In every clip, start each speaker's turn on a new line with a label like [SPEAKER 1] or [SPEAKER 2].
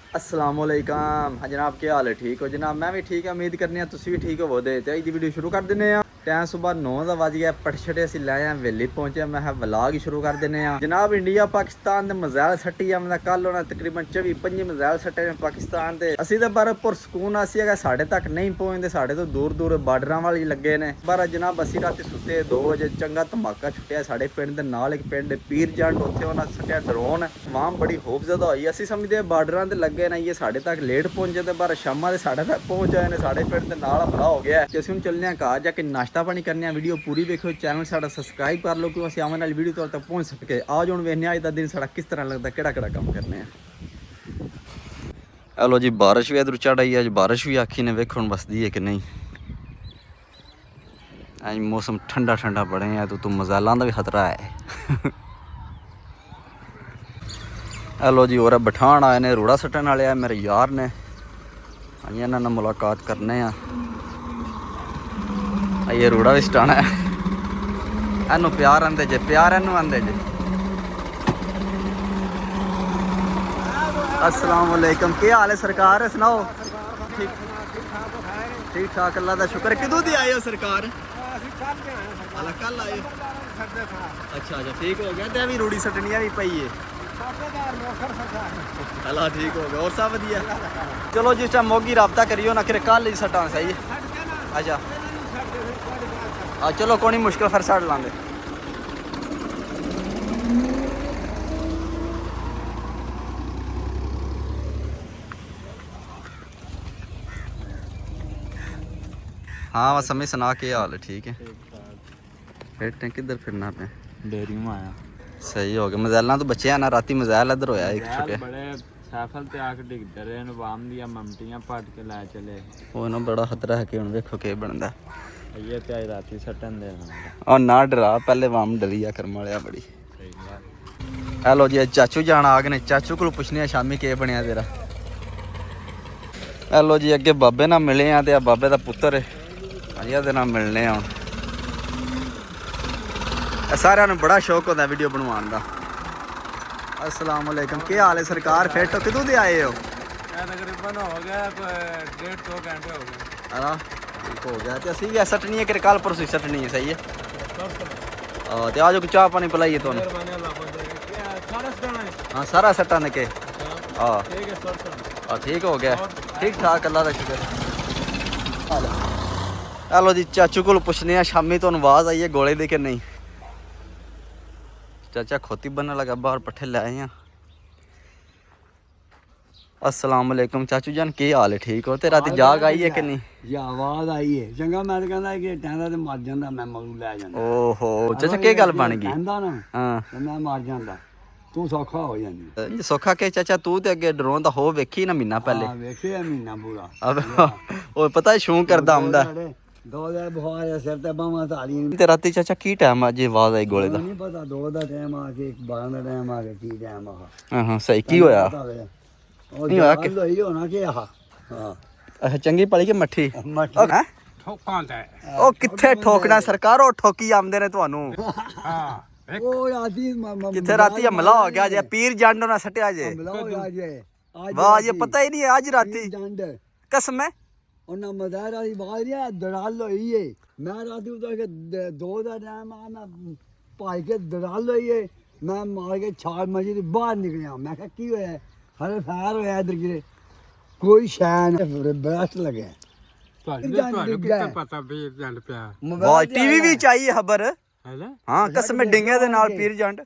[SPEAKER 1] अस्सलामुअलैकुम। हाँ जनाब, क्या हाल है? ठीक हो जनाब? मैं भी ठीक है, उम्मीद करने तुसी भी ठीक हो। ते अज दी वीडियो शुरू कर दिंने आ। टाइम सुबह 9 ਦਾ ਵੱਜ ਗਿਆ, ਪਟਛੜੇ ਅਸੀਂ ਲੈ ਆ ਵੇਲੇ ਪਹੁੰਚੇ। ਮੈਂ ਕਿਹਾ ਵਲੌਗ ਹੀ ਸ਼ੁਰੂ ਕਰ ਦਿੰਨੇ ਆ। ਜਨਾਬ ਇੰਡੀਆ ਪਾਕਿਸਤਾਨ ਦੇ ਮਜ਼ਾਇਲ ਸੱਟੀ ਆ। ਕੱਲ ਉਹਨਾਂ ਤਕਰੀਬਨ 24-25 ਮਜ਼ਾਇਲ ਸੱਟੇ ਨੇ ਪਾਕਿਸਤਾਨ ਦੇ। ਅਸੀਂ ਤਾਂ ਪਰ ਪੁਰਸਕੂਨ ਅਸੀਂ ਹੈਗਾ, ਸਾਡੇ ਤੱਕ ਨਹੀਂ ਪਹੁੰਚਦੇ, ਸਾਡੇ ਤੋਂ ਦੂਰ ਦੂਰ ਬਾਰਡਰਾਂ ਵਾਲੀ ਲੱਗੇ ਨੇ। ਪਰ ਜਨਾਬ ਅਸੀਂ ਰਾਤੀ ਸੁੱਤੇ 2 ਵਜੇ ਚੰਗਾ ਧਮਾਕਾ ਛੁੱਟਿਆ ਸਾਡੇ ਪਿੰਡ ਦੇ ਨਾਲ। ਇੱਕ ਪਿੰਡ ਪੀਰ ਜੰਡ, ਉੱਥੇ ਉਹਨਾਂ ਸੱਟਿਆ ਡਰੋਨ। ਆਵਾਮ ਬੜੀ ਖੌਫਜ਼ਦਾ ਹੋਈ। ਅਸੀਂ ਸਮਝਦੇ ਬਾਰਡਰਾਂ ਤੇ ਲੱਗੇ ਨੇ, ਇਹ ਸਾਡੇ ਤੱਕ ਲੇਟ ਪਹੁੰਚੇ ਤੇ ਪਰ ਸ਼ਾਮਾਂ ਦੇ ਸਾਡੇ ਤੱਕ ਪਹੁੰਚ ਆਏ ਨੇ। ਸਾਡੇ ਪਿੰਡ ਦੇ ਨਾਲ ਹਮਲਾ ਹੋ ਗਿਆ ਤੇ ਅਸੀਂ ਹੁਣ ਚੱਲਦੇ ਹਾਂ ਘਰ ਜਾ ਕੇ ਨਾਸ਼ਤਾ ਪਾਣੀ ਕਰਨੇ ਆ। ਵੀਡੀਓ पूरी देखो, चैनल साडा सबसक्राइब कर लो क्यों असं आने वाली वीडियो तक पहुँच सके। आज हम वेखने अज का दिन साडा किस तरह लगता, केड़ा काम करने। हेलो जी, बारिश भी इधर चढ़ आई। अज बारिश भी आखी ने, वेखो हुण बसदी है कि नहीं। अज मौसम ठंडा ठंडा बड़े है तो मजालों का भी खतरा है। हेलो जी, और बठान आए ने रोड़ा सट्टन वाले मेरे यार ने। अज इन्हां नाल मुलाकात करने आ। ये रोड़ा भी सटाना है। एनू प्यार आंदे जे, प्यार एनू आंदे जे। अस्सलाम वालेकुम, क्या हाल है सरकार? सुनाओ। ठीक ठाक, अल्लाह का शुक्र। किदों दी आए हो सरकार? कल आए। अच्छा, ठीक हो गया। ते भी रूड़ी सटनिया भी पई है। अल्लाह ठीक हो गया। और सब वधिया? चलो जिस टाइम मोगी राबता करियो ना, फिर कल ही सटा सही है। अच्छा हाँ चलो, कोई नहीं, मुश्किल फिर सट लांगे। हाँ बस हमें सुना के हाल है? ठीक है। फिर किधर फिरना पे?
[SPEAKER 2] डेयरी में आया।
[SPEAKER 1] सही हो गया। मजाइलों तो बचे ना, राती मजाइल इधर होया एक छुट्टे
[SPEAKER 2] बड़े सैफल ते आके डिगदे रहे ने, वाम दिया ममटियां पट के लै चले।
[SPEAKER 1] वो ना बड़ा खतरा है कि हुण देखो के बनदा।
[SPEAKER 2] ये ते आज राती सटन देना
[SPEAKER 1] और ना डरा, पहले वाम डरिया कर मारिया बड़ी। हेलो जी, चाचू जान आ गए ने। चाचू को पुछने शामी के बनया तेरा। हेलो जी, अगे बाबे ना मिले हैं ते बाबे का पुत्र अजिया दे नाल मिलने आ। सारे बड़ा शौक होता वीडियो बनवाने का। अस्सलाम वालेकुम, क्या हाल है सरकार? फिट हो? किदों दे आए हो?
[SPEAKER 2] तकरीबन हो गया 1.5-2 घंटे हो गए।
[SPEAKER 1] हाँ ठीक हो गया। तो असी भी सटनी है कि कल परसों सटनी है? सही है। तो आज चाह पानी पिलाइए तो। हाँ सारा सट्टा ने के। हाँ ठीक हो गया। ठीक ठाक, अल्लाह का शुक्र। हेलो जी, चाचू को पुछने शामी तो आवाज़ आई है गोले दे के नहीं। चाचा खोती बनने लगा, बाहर पट्ठे ले आए हैं। अस्सलाम वालेकुम चाचू जान, की हाल है? ठीक हो? ते राती जाग आई है कि नहीं?
[SPEAKER 3] ये आवाज आई है चंगा। मैं कहना कि टहदा ते मर जांदा, मैं मरू लै जांदा।
[SPEAKER 1] ओहो चाचा की गल बन गई?
[SPEAKER 3] कहंदा ना
[SPEAKER 1] हाँ
[SPEAKER 3] ते मैं मर जांदा, तू सौखा हो जांदी।
[SPEAKER 1] सौखा के चाचा? तू ते अगे ड्रोन दा हो वेखी ना महीना पहले।
[SPEAKER 3] हां वेखिया महीना पूरा।
[SPEAKER 1] अब ओ पता है शौक करदा आंदा।
[SPEAKER 3] दो दे बुखार है, सिर ते बाਹਾਂ ताली।
[SPEAKER 1] ते राती चाचा की टाइम आज आवाज आई गोले दा?
[SPEAKER 3] नहीं पता, 2 दा टाइम आ के 12 दा टाइम आ के की टाइम आ।
[SPEAKER 1] हां सही की होया?
[SPEAKER 3] नहीं होया कि लोई होना कि हां
[SPEAKER 1] अच्छा चंगी पड़ी के मट्ठी? हैं
[SPEAKER 2] ठोकां ते
[SPEAKER 1] ओ किथे ठोकना सरकार? ओ ठोकी आंदे ने तुहानू।
[SPEAKER 2] हां
[SPEAKER 3] ओ राती
[SPEAKER 1] किथे राती हमला हो गया जे, पीर जंड ना सटिया जे।
[SPEAKER 3] हमला होया जे
[SPEAKER 1] वाह, ये पता ही नहीं है आज राती।
[SPEAKER 3] जंड
[SPEAKER 1] कसम है।
[SPEAKER 3] ਉਹਨਾਂ ਮਜ਼ਾਰਾ ਦੀ ਬਾਹਰ ਆ ਦੜਾਲ ਹੋਈ ਏ। ਮੈਂ ਰਾਤੀ ਉਧਰ ਕੇ 2 ਦਾ ਟਾਈਮ ਆ, ਮੈਂ ਭਾਈ ਕੇ ਦੜਾਲ ਹੋਈ ਏ। ਮੈਂ ਮਾਰ ਕੇ ਛਾਲ ਮਜੀ ਦੀ ਬਾਹਰ ਨਿਕਲਿਆ। ਮੈਂ ਕਿਹਾ ਕੀ ਹੋਇਆ? ਹਰੇ ਫਾਇਰ ਹੋਇਆ ਇਧਰ ਕਿਰੇ, ਕੋਈ ਸ਼ੈਨ ਬਰਸਟ ਲੱਗਿਆ।
[SPEAKER 2] ਤੁਹਾਨੂੰ ਕਿੱਥੇ ਪਤਾ ਵੀ ਜੰਡ ਪਿਆ?
[SPEAKER 1] वाह, टीवी भी चाहिए खबर।
[SPEAKER 2] ਹੈਨਾ?
[SPEAKER 1] हाँ कसम डिंगे दे नाल पीर जंड।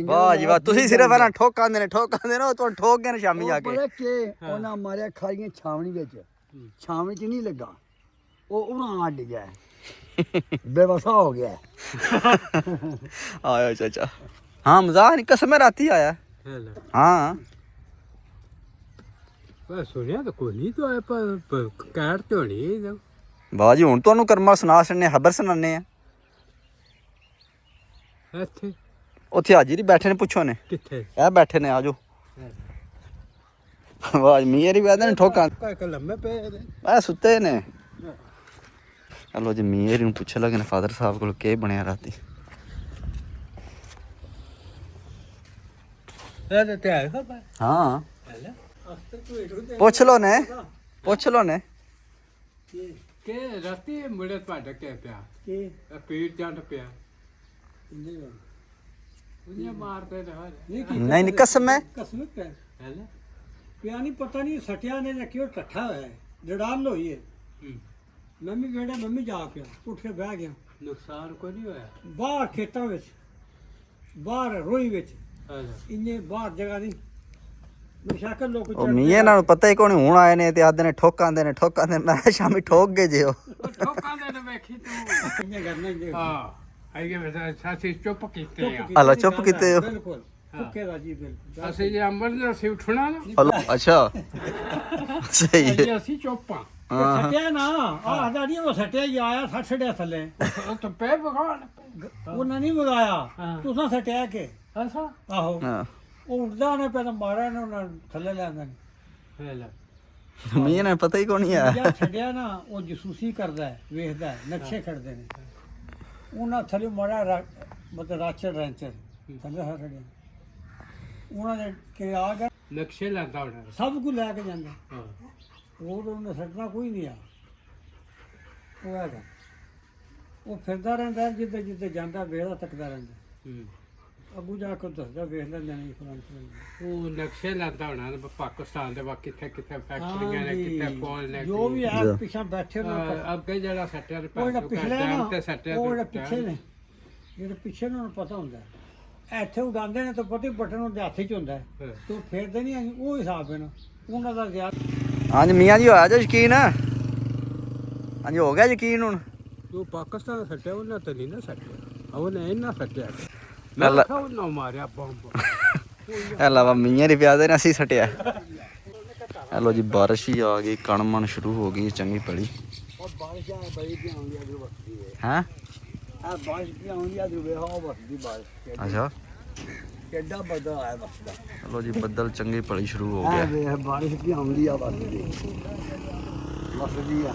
[SPEAKER 1] वाह जी वाह, तुसी सिर्फ है ना ठोकांदे ने ना, तुहानू ठोक गए ने शामी आके।
[SPEAKER 3] ਪਤਾ ਕਿ ਉਹਨਾਂ ਮਾਰਿਆ ਖਾਈਆਂ ਛਾਵਣੀ ਵਿੱਚ, ਛਾਵਣੀ 'ਚ ਨਹੀਂ ਲੱਗਾ, ਉਹ ਉਰਾਂ ਅੱਡ ਗਿਆ, बेवसा हो गया।
[SPEAKER 1] आया चाचा। हाँ मजाक नहीं, कसम है राती आया। हाँ
[SPEAKER 2] सुनिया तो कोई नहीं तो आया, पर कैट तो नहीं।
[SPEAKER 1] वाह जी, हुण तुहानू कर्मा सुना छड़ने, खबर सुनाने आ।
[SPEAKER 2] ਇੱਥੇ
[SPEAKER 1] ਉੱਥੇ ਹਾਜੀ बैठे ने, पुछो ने
[SPEAKER 2] ਕਿੱਥੇ?
[SPEAKER 1] ਇਹ बैठे ने, आजो। वाह मीर ही बैठे ने ठोका
[SPEAKER 2] लम्बे पे
[SPEAKER 1] मैं सुते ने। चलो जी मीर ही पूछे लगे ने फादर साहब को के बनया राती। हाँ ਪੁੱਛ ਲੋ ਨੇ ਪੁੱਛ ਲੋ ਨੇ
[SPEAKER 2] ਕਿ ਰਸਤੇ ਮੁੜੇ ਤੁਹਾਡਾ ਕਿ ਪਿਆ
[SPEAKER 3] ਕਿ
[SPEAKER 2] ਪੀੜ ਚੰਡ ਪਿਆ ਉਹਨੇ ਮਾਰਦੇ ਰਹੇ
[SPEAKER 1] ਨਹੀਂ ਨਹੀਂ ਕਸਮ ਹੈ
[SPEAKER 3] ਕਸਮ ਪੈ
[SPEAKER 2] ਹੈ ਨਾ
[SPEAKER 3] ਪਿਆ ਨਹੀਂ ਪਤਾ ਨਹੀਂ ਸਟਿਆ ਨੇ ਕਿਉਂ ਇਕੱਠਾ ਹੋਇਆ ਹੈ ਜੜਾਲ ਹੋਈ ਹੈ ਮੰਮੀ ਵੇੜਾ ਮੰਮੀ ਜਾ ਪਿਆ ਉੱਠ ਕੇ ਬਹਿ ਗਿਆ
[SPEAKER 2] ਨੁਕਸਾਨ ਕੋਈ ਨਹੀਂ ਹੋਇਆ
[SPEAKER 3] ਬਾਹਰ ਖੇਤਾਂ ਵਿੱਚ ਬਾਹਰ ਰੋਈ ਵਿੱਚ
[SPEAKER 2] ਹਾਂ
[SPEAKER 3] ਇੰਨੇ ਬਾਹਰ ਜਗ੍ਹਾ ਨਹੀਂ ਮਸ਼ਾਕਲ ਲੋਕ
[SPEAKER 1] ਉਹ ਮੀਆਂ ਇਹਨਾਂ ਨੂੰ ਪਤਾ ਹੀ ਕੋਈ ਨਹੀਂ ਹੁਣ ਆਏ ਨੇ ਤੇ ਆਦੇ ਨੇ ਠੋਕਾਂਦੇ ਨੇ ਮੈਂ ਕਿਹਾ ਸ਼ਾਮੀ ਠੋਕ ਗਏ ਜੇ ਉਹ
[SPEAKER 2] ਠੋਕਾਂ ਦੇ ਵੇਖੀ ਤੂੰ
[SPEAKER 3] ਇੰਨੇ ਕਰਨਾ ਇੰਨੇ
[SPEAKER 2] ਹਾਂ ਆਈਏ ਵੇ ਸਾਸੀ ਚੁੱਪ ਕੀਤੇ ਆ
[SPEAKER 1] ਹਲਾ ਚੁੱਪ ਕੀਤੇ ਹੋ
[SPEAKER 3] ਬਿਲਕੁਲ ਭੁੱਖੇ ਰਾਜੀ ਬਿਲਕੁਲ
[SPEAKER 2] ਅਸੀਂ ਜੇ ਅੰਬਰ ਦੇ ਅਸੀਂ ਉੱਠਣਾ ਨਾ
[SPEAKER 1] ਹਲੋ ਅੱਛਾ ਸਹੀ ਹੈ
[SPEAKER 2] ਅਸੀਂ ਅਸੀਂ ਚੁੱਪਾਂ
[SPEAKER 3] ਸਟਿਆ ਨਾ ਆਹ ਦਾੜੀ ਉਹ ਸਟਿਆ ਹੀ ਆਇਆ 60 ਥੱਲੇ
[SPEAKER 2] ਉਹ ਤਾਂ ਪੈ ਭਗਵਾਨ
[SPEAKER 3] ਉਹਨਾਂ ਨਹੀਂ ਮਗਾਇਆ
[SPEAKER 2] ਹਾਂ।
[SPEAKER 3] ਤੁਸੀਂ ਸਟਿਆ ਕੇ
[SPEAKER 2] ਅਸਾ
[SPEAKER 3] ਆਹੋ
[SPEAKER 1] ਹਾਂ
[SPEAKER 3] ਉਹ ਉੱਡਦਾ ਨੇ ਪਹਿਲਾਂ ਮਾਰਿਆ ਨੇ ਉਹਨਾਂ ਨੂੰ ਥੱਲੇ ਲੈ ਆਂਦਾ
[SPEAKER 2] ਹੈ ਲੈ
[SPEAKER 1] ਮੀਆਂ ਨੇ ਪਤਾ ਹੀ ਕੋਈ ਨਹੀਂ ਆ
[SPEAKER 3] ਜਾਂ ਛੱਡਿਆ ਨਾ ਉਹ ਜਸੂਸੀ ਕਰਦਾ ਹੈ ਵੇਖਦਾ ਹੈ ਨਕਸ਼ੇ ਖੜਦੇ ਨੇ ਉਹਨਾਂ ਥੱਲੇ ਮਾਰਿਆ ਮਤਲਬ ਰਾਚਰ ਰੈਂਚਰ ਥੱਲੇ ਛੱਡਿਆ ਉਹਨਾਂ ਦੇ ਕਿ ਆ ਗਿਆ
[SPEAKER 2] ਨਕਸ਼ੇ ਲੈਂਦਾ ਹੁਣ
[SPEAKER 3] ਸਭ ਕੁਝ ਲੈ ਕੇ ਜਾਂਦਾ
[SPEAKER 2] ਹਾਂ
[SPEAKER 3] ਉਹ ਤਾਂ ਉਹਨੇ ਛੱਡਣਾ ਕੋਈ ਨਹੀਂ ਆ ਉਹ ਹੈਗਾ ਉਹ ਫਿਰਦਾ ਰਹਿੰਦਾ ਜਿੱਦੇ ਜਿੱਦੇ ਜਾਂਦਾ ਵੇਖਦਾ ਤੱਕਦਾ ਰਹਿੰਦਾ ਅੱਗੂ ਜਾ ਕੇ ਦੱਸਦਾ ਵੇਖ ਲੈਂਦਾ ਨਹੀਂ ਫਲਾਣ
[SPEAKER 2] ਉਹ ਨਕਸ਼ੇ ਲੈਂਦਾ ਹੋਣਾ ਪਾਕਿਸਤਾਨ ਦੇ ਵਾ ਕਿੱਥੇ ਕਿੱਥੇ ਫੈਕਟਰੀਆਂ ਨੇ ਕਿੱਥੇ ਕੋਲ ਨੇ
[SPEAKER 3] ਜੋ ਵੀ ਆ ਪਿੱਛੇ ਬੈਠੇ ਨੇ
[SPEAKER 2] ਅੱਗੇ ਜਿਹੜਾ ਸੱਟਿਆ
[SPEAKER 3] ਉਹ ਜਿਹੜਾ ਪਿਛਲੇ ਨਾ
[SPEAKER 2] ਤੇ ਸੱਟਿਆ
[SPEAKER 3] ਉਹ ਜਿਹੜਾ ਪਿੱਛੇ ਨੇ ਜਿਹੜੇ ਪਿੱਛੇ ਨੂੰ ਪਤਾ ਹੁੰਦਾ ਹੈ। ਇੱਥੇ ਉਡਾਉਂਦੇ ਨੇ ਤਾਂ ਪਤਾ ਹੀ ਬਟਨ ਉਹਦੇ ਹੱਥ 'ਚ ਹੁੰਦਾ ਹੈ ਤੂੰ ਫੇਰਦੇ ਨਹੀਂ ਉਹ ਹਿਸਾਬ ਹੈ ਨਾ ਉਹਨਾਂ ਦਾ ਜ਼ਿਆਦਾ
[SPEAKER 1] ਹਾਂਜੀ ਮੀਆਂ ਜੀ ਹੋਇਆ ਜੋ ਯਕੀਨ ਹਾਂਜੀ ਹੋ ਗਿਆ ਯਕੀਨ ਹੁਣ
[SPEAKER 2] ਜੋ ਪਾਕਿਸਤਾਨ ਸੱਟਿਆ ਉਹਨਾਂ ਤੇ ਨਹੀਂ ਨਾ ਸੱਟਿਆ ਉਹਨੇ ਇਹਨਾਂ ਸੱਟਿਆ
[SPEAKER 1] ਮੈਂ
[SPEAKER 2] ਮੈਂ ਖਾਉ ਨਾ ਮਾਰਿਆ ਬੰਬ
[SPEAKER 1] ਅਲਾਵਾ ਮੀਆਂ ਦੇ ਪਿਆਦੇ ਨੇ ਅਸੀਂ ਸਟਿਆ ਹੈਲੋ ਜੀ ਬਾਰਿਸ਼ ਹੀ ਆ ਗਈ ਕਣਮਣ ਸ਼ੁਰੂ ਹੋ ਗਈ ਚੰਗੀ ਪੜੀ
[SPEAKER 3] ਉਹ ਬਾਰਿਸ਼ ਆ ਬੜੀ ਕੀ ਆਉਂਦੀ ਆ ਜੋ ਵਕਤੀ ਹੈ
[SPEAKER 1] ਹੈ
[SPEAKER 3] ਆ ਬਾਰਿਸ਼ ਕੀ ਆਉਂਦੀ ਆ ਜੋ ਵੇ ਹੋ ਵਕਤੀ ਬਾਰਿਸ਼
[SPEAKER 1] ਅੱਛਾ
[SPEAKER 3] ਕਿੱਡਾ ਬਦਲ ਆਇਆ ਵਕਤ
[SPEAKER 1] ਚਲੋ ਜੀ ਬੱਦਲ ਚੰਗੀ ਪੜੀ ਸ਼ੁਰੂ ਹੋ ਗਿਆ
[SPEAKER 3] ਵੇ ਬਾਰਿਸ਼ ਕੀ ਆਉਂਦੀ ਆ ਵਕਤੀ ਵਕਤੀ ਆ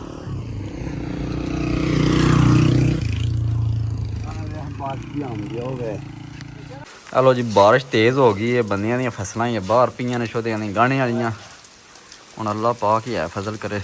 [SPEAKER 3] ਬਾਰਿਸ਼ ਕੀ ਆਉਂਦੀ ਆ ਵੇ
[SPEAKER 1] ਹਲੋ ਜੀ ਬਾਰਿਸ਼ ਤੇਜ਼ ਹੋ ਗਈ ਹੈ ਬੰਦਿਆਂ ਦੀਆਂ ਫਸਲਾਂ ਹੀ ਬਾਹਰ ਪਈਆਂ ਨੇ ਛੋਟੀਆਂ ਦੀਆਂ ਗਾਣੇ ਵਾਲੀਆਂ ਹੁਣ ਅੱਲਾ ਪਾਕ ਹੀ ਹੈ ਫਜ਼ਲ ਕਰੇ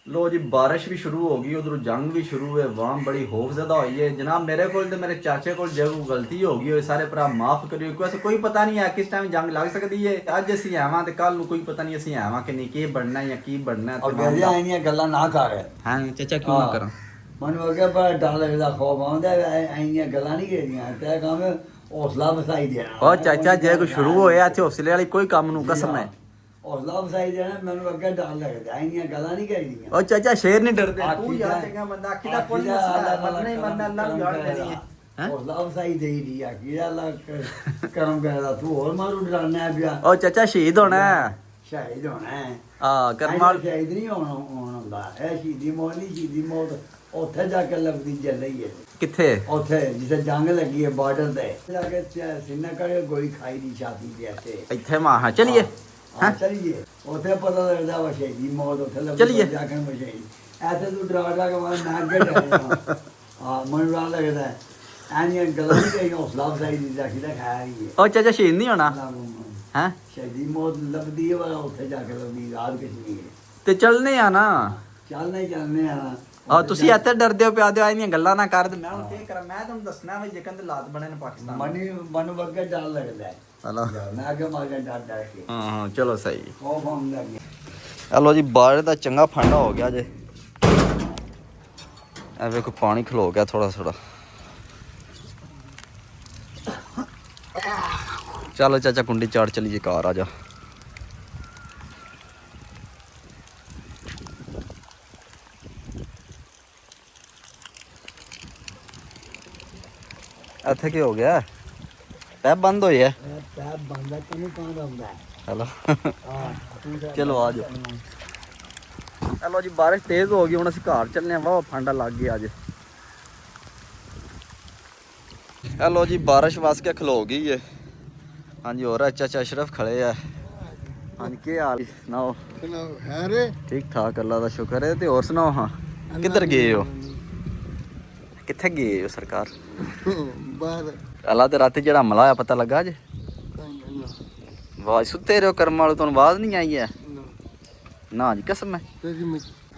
[SPEAKER 1] लो जी बारिश भी शुरू हो गई उधर जंग भी शुरू है वाम बड़ी खौफ ज़्यादा हुई है जनाब मेरे को मेरे चाचे को जो गलती हो गई सारे भरा माफ़ करियो वैसे कोई पता नहीं है किस टाइम जंग लग सकती है अज असीं आवां ते कल कोई पता नहीं असीं आवां कि नहीं की बनना है या की बनना
[SPEAKER 3] और गलियां आईਆਂ ਗੱਲਾਂ ਨਾ ਕਰ
[SPEAKER 1] हाँ चाचा क्यों ना करा
[SPEAKER 3] ਮੈਨੂੰ ਅੱਗੇ ਬੜਾ ਡਰ ਲੱਗਦਾ ਖੌਫ ਆਉਂਦਾ ਆਈਆਂ ਗੱਲਾਂ ਨਹੀਂ ਕਰਦੀਆਂ ਤੇ ਕੰਮ ਹੌਸਲਾ ਵਸਾਈ ਦੇਣਾ
[SPEAKER 1] ओ चाचा जे कोई शुरू होया इत्थे हौसले वाली कोई काम नू कसम है
[SPEAKER 3] ਹੌਸਲਾ ਵਸਾਈ ਦੇਣਾ ਮੈਨੂੰ ਅੱਗੇ ਡਰ ਲੱਗਦਾ ਆਈਆਂ ਗੱਲਾਂ ਨਹੀਂ ਕਰੀਦੀਆਂ
[SPEAKER 1] ओ चाचा शेर नहीं डरते
[SPEAKER 3] तू याद चंगा
[SPEAKER 1] बंदा
[SPEAKER 3] आखिदा कोई मसला मरना ही मरना अल्लाह ਨੂੰ ਜਾਣ ਦੇਣੀ ਹੈ ਹੌਸਲਾ ਵਸਾਈ ਦੇਈ ਦੀ ਆ ਕੀ ਅੱਲਾ ਕਰਮ ਕਰਦਾ ਤੂੰ ਹੋਰ ਮਾਰੂ ਡਰਾਣਾ ਪਿਆ
[SPEAKER 1] ओ चाचा शहीद होना है
[SPEAKER 3] ਸ਼ਹੀਦ ਹੋਣਾ ਹੈ
[SPEAKER 1] हाँ करमाल
[SPEAKER 3] ਸ਼ਹੀਦ ਨਹੀਂ ਹੋਣਾ ਹੁੰਦਾ ਇਹ ਸ਼ਹੀਦੀ ਮੌਤ ਨਹੀਂ ਸ਼ਹੀਦੀ ਮੌਤ ਉੱਥੇ ਜਾ ਕੇ ਲੱਭਦੀ ਚੱਲ ਰਹੀ ਹੈ
[SPEAKER 1] किथे
[SPEAKER 3] ਉੱਥੇ ਜਿੱਥੇ ਜੰਗ ਲੱਗੀ ਹੈ ਬਾਰਡਰ ਤੇ ਜਾ ਕੇ ਸਿੰਨਾ ਕਰੇ ਗੋਲੀ ਖਾਈ ਦੀ ਛਾਤੀ ਤੇ ਇੱਥੇ
[SPEAKER 1] इत्थे मां हाँ चलिए
[SPEAKER 3] ਹਾਂ ਚਲੀਏ ਉੱਥੇ ਪਤਾ ਲੱਗਦਾ ਵਾ ਸ਼ਹੀਦੀ ਮੌਤ ਉੱਥੇ ਲੱਭਦੀ
[SPEAKER 1] ਚਲੀਏ।
[SPEAKER 3] ਜਾ ਕੇ ਮਸ਼ਹੀ ਐਸੇ ਤੂੰ ਡਰਾ ਡਰਾ ਕੇ ਮੈਂ ਅੱਗੇ ਡਰਿਆ ਹਾਂ ਮੈਨੂੰ ਡਰ ਲੱਗਦਾ ਹੈ ਐਨੀਆਂ ਗੱਲਾਂ ਨਹੀਂ ਕਰੀ ਹੌਸਲਾ ਵਸਾਈ ਦੀ ਜਾਕੀ ਦਾ ਖਾਇਆ ਹੀ ਹੈ
[SPEAKER 1] ओ चाचा शहीद नहीं होना हैं
[SPEAKER 3] ਸ਼ਹੀਦੀ ਮੌਤ ਲੱਭਦੀ ਹੈ ਵਾ ਉੱਥੇ ਜਾ ਕੇ ਲੱਭਦੀ ਰਾਤ ਕਸ਼ਮੀਰ
[SPEAKER 1] ਤੇ ਚੱਲਨੇ ਆ ਨਾ
[SPEAKER 3] ਚੱਲਣੇ ਚੱਲਣੇ ਆ
[SPEAKER 1] ਆ ਤੁਸੀਂ ਇੱਥੇ ਡਰਦੇ ਹੋ ਪਿਆਦੇ ਹੋ ਆਈਆਂ ਗੱਲਾਂ ਨਾ ਕਰ ਮੈਂ ਹੁਣ ਕੀ ਕਰਾਂ ਮੈਂ ਤੁਹਾਨੂੰ ਦੱਸਣਾ ਵੀ ਜਿਕਨ ਦੇ ਲਾਤ ਬਣੇ ਨੇ ਪਾਕਿਸਤਾਨ
[SPEAKER 3] ਮਨ ਵਰਗਾ ਡਰ ਲੱਗਦਾ ਹੈ
[SPEAKER 1] ਹਲੋ
[SPEAKER 3] ਮੈਂ ਅੱਗੇ ਮਾਰ ਕੇ ਡਰ ਡਰ ਕੇ
[SPEAKER 1] ਹਾਂ ਹਾਂ ਚਲੋ ਸਹੀ
[SPEAKER 3] ਖੌਫ ਆਉਂਦਾ ਗਿਆ
[SPEAKER 1] ਹਲੋ ਜੀ ਬਾਹਰ ਦਾ ਚੰਗਾ ਫਾਂਡਾ ਹੋ ਗਿਆ ਜੇ ਐ ਵੇਖੋ ਪਾਣੀ ਖਲੋ ਗਿਆ ਥੋੜਾ ਥੋੜਾ ਚਲੋ ਚਾਚਾ ਕੁੰਡੀ ਚਾੜ ਚਲੀਏ ਕਾਰ ਆ ਜਾ ਇੱਥੇ ਕੀ ਹੋ ਗਿਆ ਪੈਪ ਬੰਦ ਹੋਈ ਹੈ
[SPEAKER 3] ਪੈਪ ਬੰਦਾ ਤੈਨੂੰ ਕੌਣ ਆਉਂਦਾ ਹੈ
[SPEAKER 1] ਚਲੋ
[SPEAKER 3] ਹਾਂ
[SPEAKER 1] ਚਲੋ ਆ ਜਾਓ ਚਲੋ ਜੀ ਬਾਰਿਸ਼ ਤੇਜ਼ ਹੋ ਗਈ ਹੁਣ ਅਸੀਂ ਘਰ ਚੱਲਨੇ ਆ ਵਾਹ ਫਾਂਡਾ ਲੱਗ ਗਿਆ ਅੱਜ ਹੈਲੋ ਜੀ ਬਾਰਿਸ਼ ਵਸ ਕੇ ਖਲੋ ਗਈ ਏ ਹਾਂਜੀ ਹੋਰ ਚਾਚਾ ਅਸ਼ਰਫ ਖੜੇ ਆ ਹਾਂਜੀ ਕੀ ਹਾਲ ਸੁਣਾਓ?
[SPEAKER 3] ਹੈ ਰੇ
[SPEAKER 1] ਠੀਕ ਠਾਕ ਅੱਲਾ ਦਾ ਸ਼ੁਕਰ ਹੈ। ਤੇ ਹੋਰ ਸੁਣਾਓ ਹਾਂ ਕਿੱਧਰ ਗਏ ਹੋ? ਕਿੱਥੇ ਗਏ ਹੋ ਸਰਕਾਰ?
[SPEAKER 3] ਬਾਹਰ
[SPEAKER 1] ਅੱਲਾ ਤੇ ਰਾਤੀ ਜਿਹੜਾ ਹਮਲਾ ਹੋਇਆ ਪਤਾ ਲੱਗਾ ਜੇ? ਆਵਾਜ਼ ਸੁੱਤੇ ਰਹੋ ਕਰਮ ਵਾਲੇ, ਤੁਹਾਨੂੰ ਆਵਾਜ਼ ਨਹੀਂ ਆਈ ਹੈ? ਨਾ ਜੀ ਕਸਮ ਹੈ।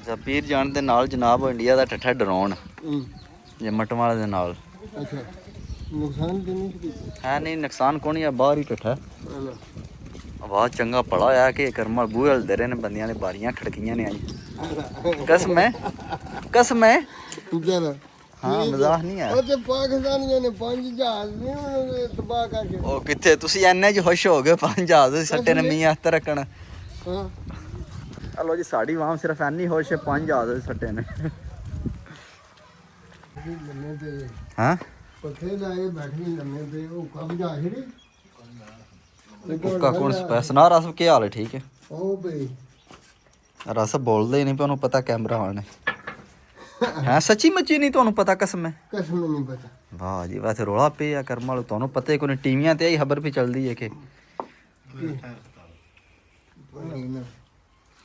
[SPEAKER 1] ਜ਼ਬੀਰ ਜਾਣ ਦੇ ਨਾਲ ਜਨਾਬ ਇੰਡੀਆ ਦਾ ਠੱਠਾ ਡਰਾਉਣ ਜਮਟਣ ਵਾਲੇ ਦੇ ਨਾਲ।
[SPEAKER 3] ਅੱਛਾ ਨੁਕਸਾਨ ਤੇ ਨਹੀਂ
[SPEAKER 1] ਹੈ ਨਹੀਂ ਨੁਕਸਾਨ ਕੋਣੀ ਆ, ਬਾਹਰ ਹੀ ਠੱਠਾ। ਆਵਾਜ਼ ਚੰਗਾ ਪੜਾ ਹੋਇਆ ਕਿ ਕਰਮ ਵਾਲੇ ਬੂਹੇ ਹਲਦੇ ਰਹੇ ਨੇ, ਬੰਦਿਆਂ ਨੇ ਬਾਰੀਆਂ ਖੜਕੀਆਂ ਨੇ ਅੱਜ। ਕਸਮ ਹੈ ਕਸਮ ਹੈ। ਹਾਂ ਮਜ਼ਾਕ ਨਹੀਂ ਹੈ।
[SPEAKER 3] ਉਹ ਤੇ ਪਾਕਿਸਤਾਨੀਆਂ ਨੇ 5 ਜਹਾਜ਼ ਨਹੀਂ ਉਹਨੇ ਤਬਾਹ ਕਰਕੇ।
[SPEAKER 1] ਉਹ ਕਿੱਥੇ ਤੁਸੀਂ ਐਨੇ ਚ ਖੁਸ਼ ਹੋ ਗਏ 5 ਜਹਾਜ਼ ਸੱਟੇ ਨੇ ਮੀਆਂ ਹੱਥ ਰੱਖਣ।
[SPEAKER 3] ਹਾਂ
[SPEAKER 1] ਹਲੋ ਜੀ ਸਾਡੀ ਵਾਮ ਸਿਰਫ ਐਨੀ ਖੁਸ਼ 5 ਜਹਾਜ਼ ਸੱਟੇ ਨੇ।
[SPEAKER 3] ਲੰਮੇ ਪਏ
[SPEAKER 1] ਹਾਂ
[SPEAKER 3] ਪੱਖੇ ਲਾਏ ਬੈਠੇ ਲੰਮੇ ਪਏ ਉਹ ਕੰਮ ਜਾ ਛੜੀ
[SPEAKER 1] ਉੱਕਾ ਕੌਣ ਸਪੈ ਸੁਣਾ ਰਸ ਕੀ ਹਾਲ ਹੈ? ਠੀਕ ਹੈ।
[SPEAKER 3] ਉਹ ਬਈ
[SPEAKER 1] ਰਸ ਬੋਲਦੇ ਹੀ ਨਹੀਂ ਪਏ, ਉਹਨੂੰ ਪਤਾ ਕੈਮਰਾ ਆਨ ਹੈ। ਹੈ ਸੱਚੀ ਮੱਚੀ ਨਹੀਂ ਤੁਹਾਨੂੰ ਪਤਾ? ਕਸਮ ਹੈ।
[SPEAKER 3] ਕਸਮ ਨਹੀਂ ਪਤਾ।
[SPEAKER 1] ਵਾਹ ਜੀ ਵੈਸੇ ਰੌਲਾ ਪਿਆ ਕਰਮ ਵਾਲੋ, ਤੁਹਾਨੂੰ ਪਤਾ ਹੀ ਕੋਈ ਟੀਵੀਆਂ ਤੇ ਆਹੀ ਖਬਰ ਵੀ ਚੱਲਦੀ ਹੈ ਕਿ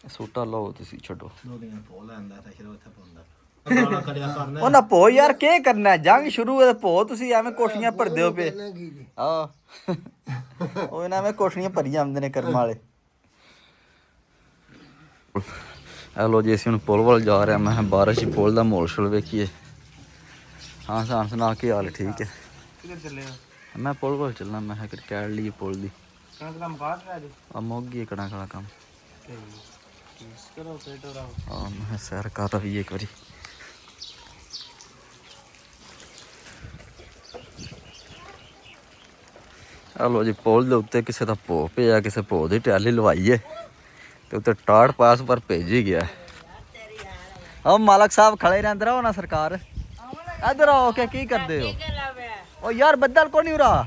[SPEAKER 1] ਸੂਟਾ ਲਓ ਤੁਸੀਂ ਛੱਡੋ। ਉਹ ਨਾ ਭੋ ਯਾਰ ਕੀ ਕਰਨਾ, ਜੰਗ ਸ਼ੁਰੂ ਹੈ ਭੋ ਤੁਸੀਂ ਐਵੇਂ ਕੋਠੀਆਂ ਭਰਦੇ ਹੋ ਪਏ। ਆਹ ਉਹ ਇਹਨਾਂ ਐਵੇਂ ਕੋਠੀਆਂ ਭਰੀ ਜਾਂਦੇ ਨੇ ਕਰਮ ਵਾਲੇ। ਹੈਲੋ ਜੀ ਅਸੀਂ ਹੁਣ ਪੁਲ ਵੱਲ ਜਾ ਰਹੇ ਹਾਂ। ਮੈਂ ਕਿਹਾ ਬਾਰਿਸ਼ ਹੀ ਪੁਲ ਦਾ ਮਾਹੌਲ ਸ਼ੋਲ ਵੇਖੀਏ। ਹਾਂ ਸਾਨ ਸੁਣਾ ਕੀ ਹਾਲ? ਠੀਕ ਹੈ। ਮੈਂ ਪੁਲ ਵੱਲ ਚੱਲਣਾ, ਮੈਂ ਕਿਹਾ ਕੈੜ ਲਈ ਪੁਲ ਦੀ ਆ ਮੋਗੀ ਕਣਾ ਕਣਾ ਕੰਮ। ਹਾਂ ਮੈਂ ਕਿਹਾ ਸੈਰ ਕਰ ਰਹੀ ਇੱਕ ਵਾਰੀ। ਹਲੋ ਜੀ ਪੁਲ ਦੇ ਉੱਤੇ ਕਿਸੇ ਦਾ ਭੋਗ ਪਿਆ, ਕਿਸੇ ਭੋਗ ਦੀ ਟੈਲੀ ਲਵਾਈ ਹੈ ਤੇ ਉੱਤੇ ਟਾੜ ਪਾਸ ਪਰ ਭੇਜ ਹੀ ਗਿਆ। ਆਹ ਮਾਲਕ ਸਾਹਿਬ ਖੜੇ ਰਹਿੰਦੇ ਰਹੋ ਨਾ ਸਰਕਾਰ। ਇੱਧਰ ਆਓ ਕੇ ਕੀ ਕਰਦੇ ਹੋ? ਉਹ ਯਾਰ ਬੱਦਲ ਕੋ ਨਹੀਂ ਹੋ ਰਹਾ।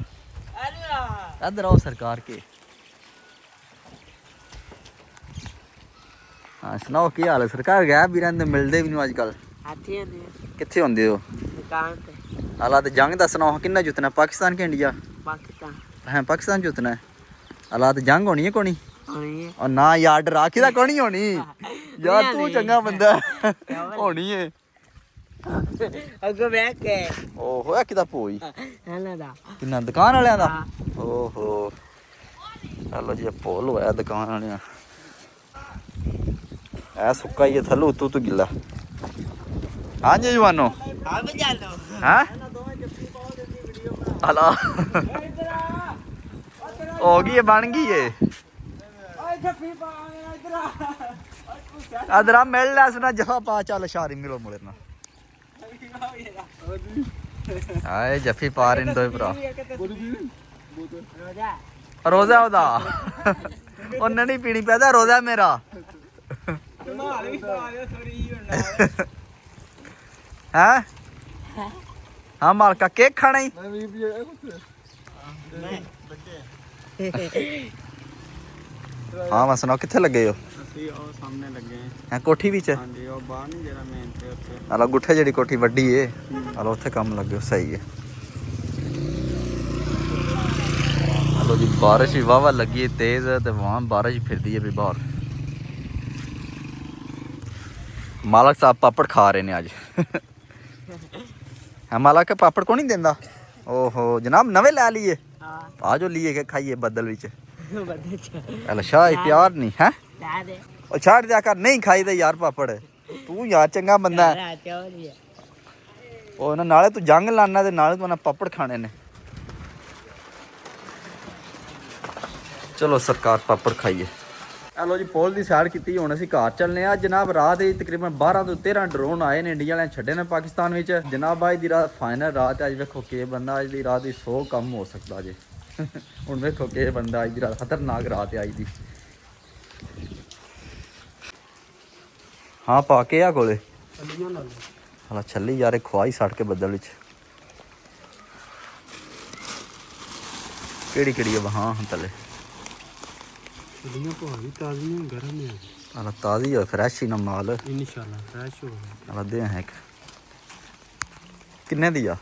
[SPEAKER 1] ਇੱਧਰ ਆਓ ਸਰਕਾਰ ਕੇ। ਹਾਂ ਸੁਣਾਓ ਕੀ ਹਾਲ ਹੈ? ਸਰਕਾਰ ਗਾਇਬ ਵੀ ਰਹਿੰਦੇ, ਮਿਲਦੇ ਵੀ ਨਹੀਂ ਅੱਜ ਕੱਲ। ਕਿੱਥੇ ਹੁੰਦੇ ਹੋ? ਹਾਲਾਤ ਜੰਗ ਦਾ ਸੁਣਾਓ, ਕਿੰਨਾ ਜਿੱਤਣਾ ਪਾਕਿਸਤਾਨ ਕਿ ਇੰਡੀਆ? ਹੈ ਪਾਕਿਸਤਾਨ ਜਿੱਤਣਾ ਹੈ। ਹਾਲਾਤ ਜੰਗ ਹੋਣੀ ਹੈ ਕੋਣੀ? ਉਹ ਨਾ ਯਾਰ ਡਰਾ ਕੇ ਤਾਂ ਕੋਣੀ ਹੋਣੀ ਯਾਰ, ਤੂੰ ਚੰਗਾ ਬੰਦਾ ਹੋਣੀ ਹੈ। ਉਹ ਹੋਇਆ ਕਿਦਾ ਭੋਈ ਕਿੰਨਾ ਦੁਕਾਨ ਵਾਲਿਆਂ ਦਾ? ਓਹੋ ਚਲੋ ਜੀ ਭੋਲ ਹੋਇਆ ਦੁਕਾਨ ਵਾਲਿਆਂ। ਐ ਸੁੱਕਾ ਹੀ ਥੱਲੋਂ ਉੱਤੋਂ ਤੋਂ ਗਿੱਲਾ। ਹਾਂਜੀ ਜਵਾਨੋ ਹਾਂ ਹਲਾ ਹੋ ਗਈ ਬਣ ਗਈ ਏ। ਅਦਰਾ ਮਿਲ ਲੈ ਸੁਣਾ ਜਫਾ ਪਾ ਚੱਲ ਸ਼ਾਰੀ ਮਿਲੋ ਮੁਲੇ ਨਾ। ਆਏ ਜੱਫੀ ਪਾ ਰਹੇ ਨੇ ਦੋਵੇਂ ਭਰਾ। ਰੋਜ਼ਾ ਉਹਦਾ ਉਹਨੇ ਨਹੀਂ ਪੀਣੀ ਪੈਦਾ ਰੋਜ਼ਾ ਮੇਰਾ। ਹੈ ਹਾਂ ਮਾਲਕਾ ਕੇਕ ਖਾਣਾ ਹੀ? ਹਾਂ ਮੈਂ ਸੁਣਾਓ ਕਿੱਥੇ ਲੱਗੇ ਹੋ?
[SPEAKER 2] ਅਸੀਂ ਉਹ ਸਾਹਮਣੇ ਲੱਗੇ
[SPEAKER 1] ਹੈ ਕੋਠੀ ਵਿੱਚ?
[SPEAKER 2] ਹਾਂਜੀ ਉਹ ਬਾਹਰ ਨਹੀਂ ਜਿਹੜਾ ਮੇਨ ਤੇ ਉੱਥੇ।
[SPEAKER 1] ਹਲਾ ਗੁੱਠੇ ਜਿਹੜੀ ਕੋਠੀ ਵੱਡੀ ਏ ਹਲਾ ਉੱਥੇ ਕੰਮ ਲੱਗੇ ਹੋ। ਸਹੀ ਹੈ। ਹਲੋ ਜੀ ਬਾਰਿਸ਼ ਵੀ ਵਾਹਵਾ ਲੱਗੀ ਹੈ ਤੇਜ਼ ਤੇ ਵਾਂ ਬਾਰਿਸ਼ ਫਿਰਦੀ ਹੈ ਵੀ ਬਾਹਰ। ਮਾਲਕ ਸਾਹਿਬ ਪਾਪੜ ਖਾ ਰਹੇ ਨੇ ਅੱਜ। ਹੈ ਮਾਲਕ ਪਾਪੜ ਕੋ ਨਹੀਂ ਦਿੰਦਾ? ਓਹੋ ਜਨਾਬ ਨਵੇਂ ਲੈ ਲਈਏ? ਆ ਜੋ ਲਈਏ ਕਿ ਖਾਈਏ ਬੱਦਲ ਵਿੱਚ। ਚੱਲ ਸ਼ਾਹ ਪਿਆਰ ਨਹੀਂ ਹੈ ਉਹ ਛੱਡ ਦਿਆ ਕਰ, ਨਹੀਂ ਖਾਈਦੇ ਯਾਰ ਪਾਪੜ। ਤੂੰ ਯਾਰ ਚੰਗਾ ਬੰਦਾ। ਉਹ ਨਾ ਨਾਲੇ ਤੂੰ ਜੰਗ ਲਾਣਾ ਤੇ ਨਾਲੇ ਤੂੰ ਪਾਪੜ ਖਾਣੇ ਨੇ। ਚਲੋ ਸਰਕਾਰ ਪਾਪੜ ਖਾਈਏ। ਹੈਲੋ ਜੀ ਪੁਲ ਦੀ ਸੈਰ ਕੀਤੀ, ਹੁਣ ਅਸੀਂ ਘਰ ਚੱਲਨੇ ਆ ਜਨਾਬ। ਰਾਤ ਹੀ ਤਕਰੀਬਨ 12 ਤੋਂ 13 ਡਰੋਨ ਆਏ ਨੇ ਇੰਡੀਆ ਵਾਲਿਆਂ ਛੱਡੇ ਨੇ ਪਾਕਿਸਤਾਨ ਵਿੱਚ ਜਨਾਬ। ਅੱਜ ਦੀ ਰਾਤ ਫਾਈਨਲ ਰਾਤ ਅੱਜ ਵੇਖੋ ਕਿ ਬੰਦਾ ਅੱਜ ਦੀ ਰਾਤ ਦੀ 100 ਕੰਮ ਹੋ ਸਕਦਾ ਜੇ। ਹੁਣ ਵੇਖੋ ਕਿ ਬੰਦਾ ਅੱਜ ਦੀ ਰਾਤ ਖਤਰਨਾਕ ਰਾਤ ਹੈ ਅੱਜ ਦੀ। ਹਾਂ ਪਾ ਕੇ ਆ ਕੋਲੇ ਹਲਾ ਛੱਲੀ ਯਾਰ ਖਵਾਈ ਸੜ ਕੇ ਬੱਦਲ ਵਿੱਚ। ਕਿਹੜੀ ਕਿਹੜੀ ਆ ਹਾਂ ਥੱਲੇ
[SPEAKER 3] ਤਾਜ਼ੀਆਂ ਗਰਮ ਹੈ।
[SPEAKER 1] ਹਲਾ ਤਾਜ਼ੀ ਹੋ ਫਰੈਸ਼ ਹੀ ਨਾ ਮਾਲ
[SPEAKER 3] ਇਨਸ਼ਾਅੱਲਾ ਫਰੈਸ਼ ਹੋ
[SPEAKER 1] ਹਲਾ ਦੇ ਹੈ। ਕਿੰਨੇ ਦੀ ਆ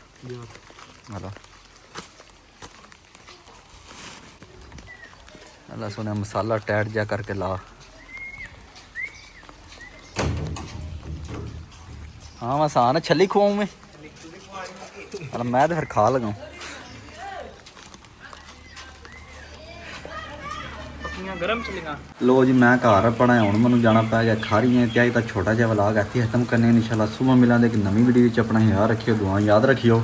[SPEAKER 1] ਹਲਾ? अल्लाह सुने मसाला टाइट जा करके ला। हाँ मैं आसान है, छली खुआऊँ मैं? अरे मैं तो फिर खा लगाऊँ।
[SPEAKER 2] गरम चलेगा।
[SPEAKER 1] लो जी मैं घर अपना हूँ मैं जाना पै गया खारियां त्याई तो छोटा जहा व्लॉग ऐसे खत्म करने इंशाल्लाह सुबह मिलांगे एक नवी वीडियो अपना ख्याल रखियो दुआ याद रखियो।